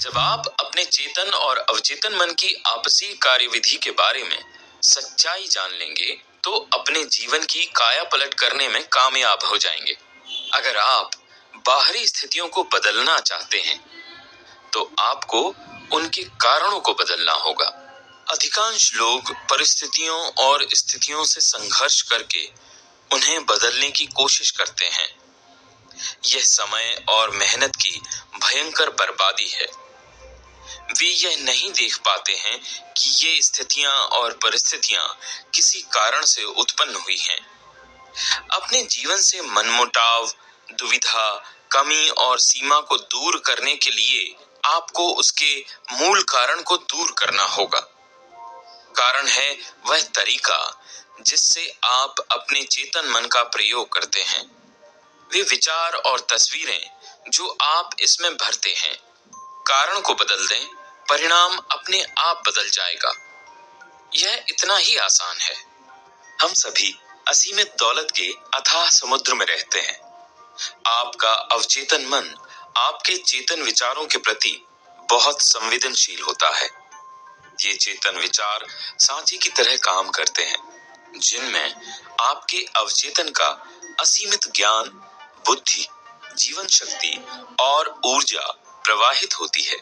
जब आप अपने चेतन और अवचेतन मन की आपसी कार्यविधि के बारे में सच्चाई जान लेंगे तो अपने जीवन की काया पलट करने में कामयाब हो जाएंगे। अगर आप बाहरी स्थितियों को बदलना चाहते हैं तो आपको उनके कारणों को बदलना होगा। अधिकांश लोग परिस्थितियों और स्थितियों से संघर्ष करके उन्हें बदलने की कोशिश करते हैं। यह समय और मेहनत की भयंकर बर्बादी है। वे यह नहीं देख पाते हैं कि ये स्थितियां और परिस्थितियां किसी कारण से उत्पन्न हुई हैं। अपने जीवन से मनमुटाव, दुविधा, कमी और सीमा को दूर करने के लिए आपको उसके मूल कारण को दूर करना होगा। कारण है वह तरीका जिससे आप अपने चेतन मन का प्रयोग करते हैं। वे विचार और तस्वीरें जो आप इसमें भरते हैं। कारण को बदल दें, परिणाम अपने आप बदल जाएगा। यह इतना ही आसान है। हम सभी असीमित दौलत के अथाह समुद्र में रहते हैं। आपका अवचेतन मन आपके चेतन विचारों के प्रति बहुत संवेदनशील होता है। ये चेतन विचार सांचे की तरह काम करते हैं, जिनमें आपके अवचेतन का असीमित ज्ञान, बुद्धि, जीवन शक्ति और ऊर्जा प्रवाहित होती है।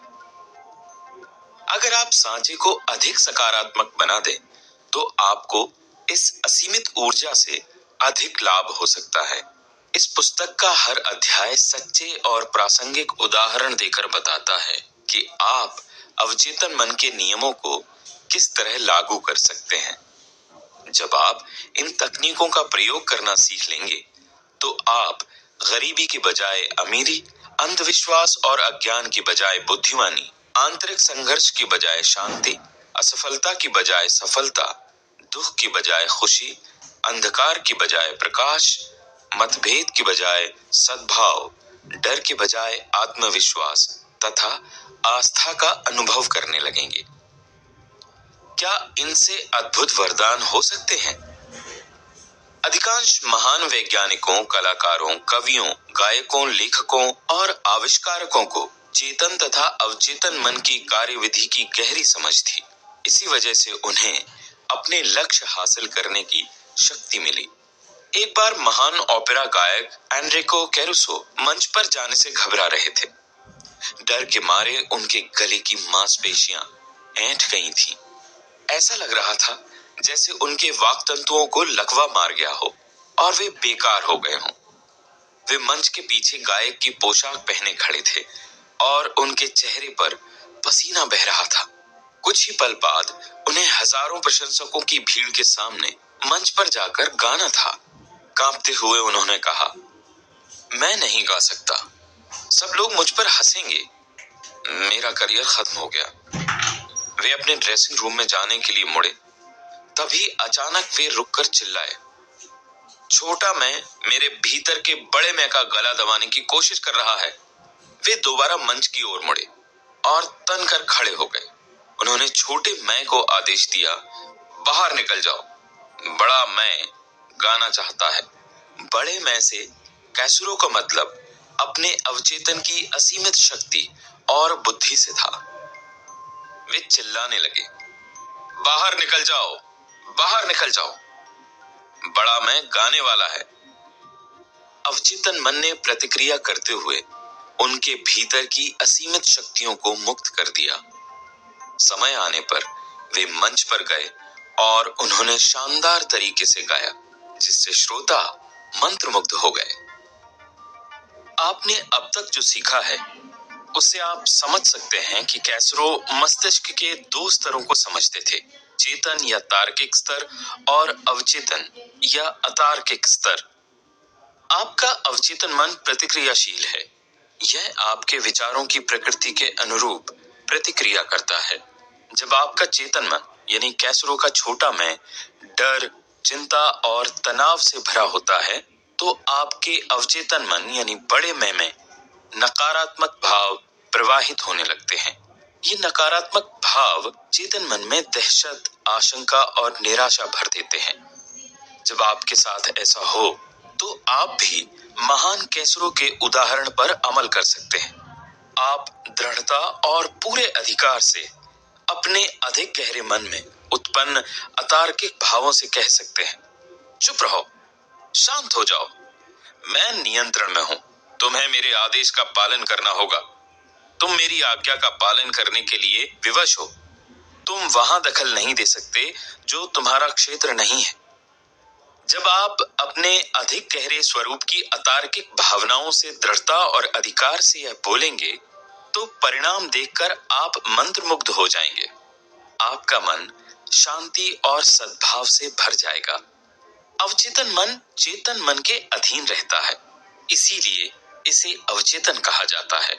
अगर आप सांचे को अधिक सकारात्मक बना दें, तो आपको इस असीमित ऊर्जा से अधिक लाभ हो सकता है। इस पुस्तक का हर अध्याय सच्चे और प्रासंगिक उदाहरण देकर बताता है कि आप अवचेतन मन के नियमों को किस तरह लागू कर सकते हैं। जब आप इन तकनीकों का प्रयोग करना सीख लेंगे, तो आप गरीबी की बजाय अमीरी, अंधविश्वास और अज्ञान की बजाय बुद्धिमानी, आंतरिक संघर्ष की बजाय शांति, असफलता की बजाय सफलता, दुख की बजाय खुशी, अंधकार की बजाय प्रकाश, मतभेद की बजाय सद्भाव, डर के बजाय आत्मविश्वास तथा आस्था का अनुभव करने लगेंगे। क्या इनसे अद्भुत वरदान हो सकते हैं? अधिकांश महान वैज्ञानिकों, कलाकारों, कवियों, गायकों, लेखकों और आविष्कारकों को चेतन तथा अवचेतन मन की कार्यविधि की गहरी समझ थी। इसी वजह से उन्हें अपने लक्ष्य हासिल करने की शक्ति मिली। एक बार महान ओपेरा गायक एनरिको कैरुसो मंच पर जाने से घबरा रहे थे। डर के मारे उनके गले की मांसपेशियां ऐंठ गई थीं। ऐसा लग रहा था जैसे उनके वाक तंतुओं को लकवा मार गया हो और वे बेकार हो गए हों। वे मंच के पीछे गायक की पोशाक पहने खड़े थे और उनके चेहरे पर पसीना बह रहा था। कुछ ही पल बाद उन्हें हजारों प्रशंसकों की भीड़ के सामने मंच पर जाकर गाना था। कांपते हुए उन्होंने कहा, मैं नहीं गा सकता, सब लोग मुझ पर हंसेंगे, मेरा करियर खत्म हो गया। वे अपने ड्रेसिंग रूम में जाने के लिए मुड़े, तभी अचानक वे रुककर चिल्लाए, छोटा मैं मेरे भीतर के बड़े मैं का गला दबाने की कोशिश कर रहा है। वे दोबारा मंच की ओर मुड़े और तनकर खड़े हो गए। उन्होंने छोटे मैं को आदेश दिया, बाहर निकल जाओ, बड़ा मैं गाना चाहता है। बड़े मैं से कैसुरो का मतलब अपने अवचेतन की असीमित शक्ति और बुद्धि से था। वे चिल्लाने लगे, बाहर निकल जाओ, बाहर निकल जाओ, बड़ा मैं गाने वाला है। अवचेतन मन ने प्रतिक्रिया करते हुए उनके भीतर की असीमित शक्तियों को मुक्त कर दिया। समय आने पर वे मंच पर गए और उन्होंने शानदार तरीके से गाया, जिससे श्रोता मंत्रमुग्ध हो गए। आपने अब तक जो सीखा है, उससे आप समझ सकते हैं कि कैसरो मस्तिष्क के दो स्तरों को समझते थे, चेतन या तार्किक स्तर और अवचेतन या अतार्किक स्तर। आपका अवचेतन मन प्रतिक्रियाशील है। यह आपके विचारों की प्रकृति के अनुरूप प्रतिक्रिया करता है। जब आपका चेतन मन यानी कैसरो का छोटा मैं डर, चिंता और तनाव से भरा होता है, तो आपके अवचेतन मन यानी बड़े मैं में नकारात्मक भाव प्रवाहित होने लगते हैं। ये नकारात्मक भाव चेतन मन में दहशत, आशंका और निराशा भर देते हैं। जब आपके साथ ऐसा हो, तो आप भी महान कैसरो के उदाहरण पर अमल कर सकते हैं। आप दृढ़ता और पूरे अधिकार से अपने अधिक गहरे मन में उत्पन्न अतार्किक भावों से कह सकते हैं, चुप रहो, शांत हो जाओ, मैं नियंत्रण में हूं, तुम्हें मेरे आदेश का पालन करना होगा, तुम मेरी आज्ञा का पालन करने के लिए विवश हो, तुम वहां दखल नहीं दे सकते जो तुम्हारा क्षेत्र नहीं है। जब आप अपने अधिक गहरे स्वरूप की अतार्किक भावनाओं से दृढ़ता और अधिकार से यह बोलेंगे तो परिणाम देखकर आप मंत्रमुग्ध हो जाएंगे। आपका मन शांति और सद्भाव से भर जाएगा। अवचेतन मन चेतन मन के अधीन रहता है, इसीलिए इसे अवचेतन कहा जाता है।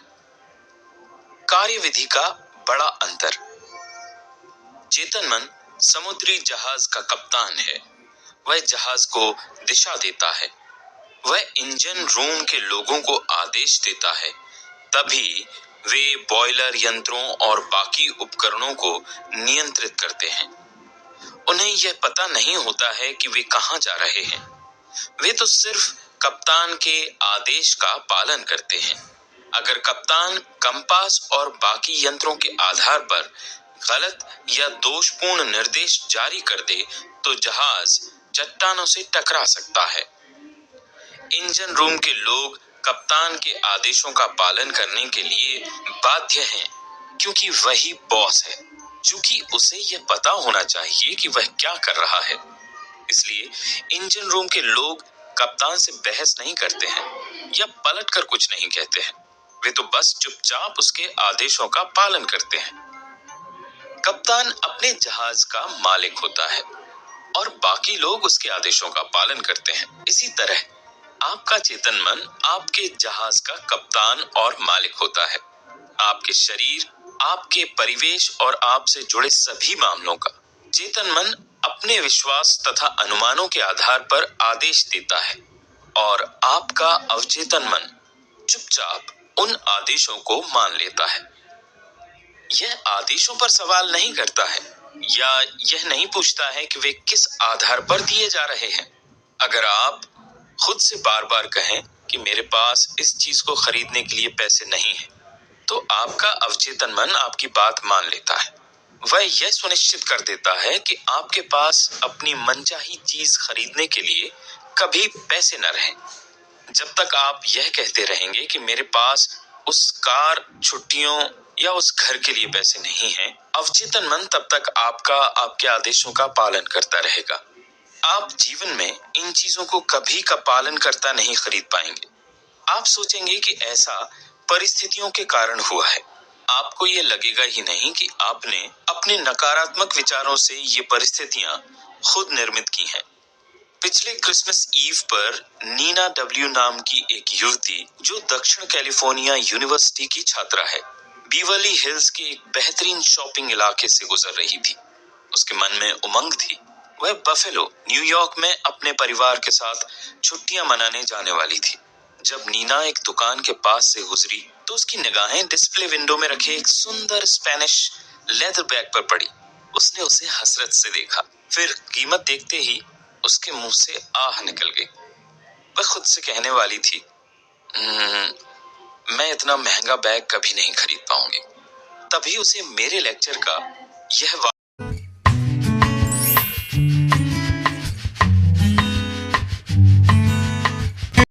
कार्यविधि का बड़ा अंतर। चेतन मन समुद्री जहाज का कप्तान है, वह जहाज को दिशा देता है, वह इंजन रूम के लोगों को आदेश देता है, तभी वे बॉयलर यंत्रों और बाकी उपकरणों को नियंत्रित करते हैं। उन्हें यह पता नहीं होता है कि वे कहां जा रहे हैं, वे तो सिर्फ कप्तान के आदेश का पालन करते हैं। अगर कप्तान कंपास और बाकी यंत्रों के आधार पर गलत या दोषपूर्ण निर्देश जारी कर दे तो जहाज चट्टानों से टकरा सकता है। इंजन रूम के लोग कप्तान के आदेशों का पालन करने के लिए बाध्य हैं, क्योंकि वही बॉस है। चूंकि उसे यह पता होना चाहिए कि वह क्या कर रहा है, इसलिए इंजन रूम के लोग कप्तान से बहस नहीं करते हैं या पलटकर कुछ नहीं कहते हैं, वे तो बस चुपचाप उसके आदेशों का पालन करते हैं। कप्तान अपने जहाज का मालिक होता है और बाकी लोग उसके आदेशों का पालन करते हैं। इसी तरह आपका चेतन मन आपके जहाज का कप्तान और मालिक होता है। आपके शरीर, आपके परिवेश और आपसे जुड़े सभी मामलों का चेतन मन अपने विश्वास तथा अनुमानों के आधार पर आदेश देता है और आपका अवचेतन मन चुपचाप उन आदेशों को मान लेता है। यह आदेशों पर सवाल नहीं करता है या यह नहीं पूछता है कि वे किस आधार पर दिए जा रहे हैं। अगर आप खुद से बार बार कहें कि मेरे पास इस चीज को खरीदने के लिए पैसे नहीं है, तो आपका अवचेतन मन आपकी बात मान लेता है। वह यह सुनिश्चित कर देता है कि आपके पास अपनी मनचाही चीज खरीदने के लिए कभी पैसे न रहें। जब तक आप यह कहते रहेंगे कि मेरे पास उस कार, छुट्टियों या उस घर के लिए पैसे नहीं हैं, अवचेतन मन तब तक आपके आदेशों का पालन करता रहेगा। आप जीवन में इन चीजों को कभी का पालन करता नहीं खरीद पाएंगे। आप सोचेंगे कि ऐसा परिस्थितियों के कारण हुआ है। आपको ये लगेगा ही नहीं कि आपने अपने नकारात्मक विचारों से ये परिस्थितियां खुद निर्मित की हैं। पिछले क्रिसमस ईव पर नीना डब्ल्यू नाम की एक युवती, जो दक्षिण कैलिफोर्निया यूनिवर्सिटी की छात्रा है, बीवर्ली हिल्स के एक बेहतरीन शॉपिंग इलाके से गुजर रही थी। उसके मन में उमंग थी। वह बफेलो, न्यूयॉर्क में अपने परिवार के साथ छुट्टियां मनाने जाने वाली थी। जब नीना एक दुकान के पास से गुजरी तो उसकी निगाहें डिस्प्ले विंडो में रखे एक सुंदर स्पेनिश लेदर बैग पर पड़ी। उसने उसे हसरत से देखा, फिर कीमत देखते ही उसके मुंह से आह निकल गई। वह खुद से कहने वाली थी, मैं इतना महंगा बैग कभी नहीं खरीद पाऊंगी। तभी उसे मेरे लेक्चर का यह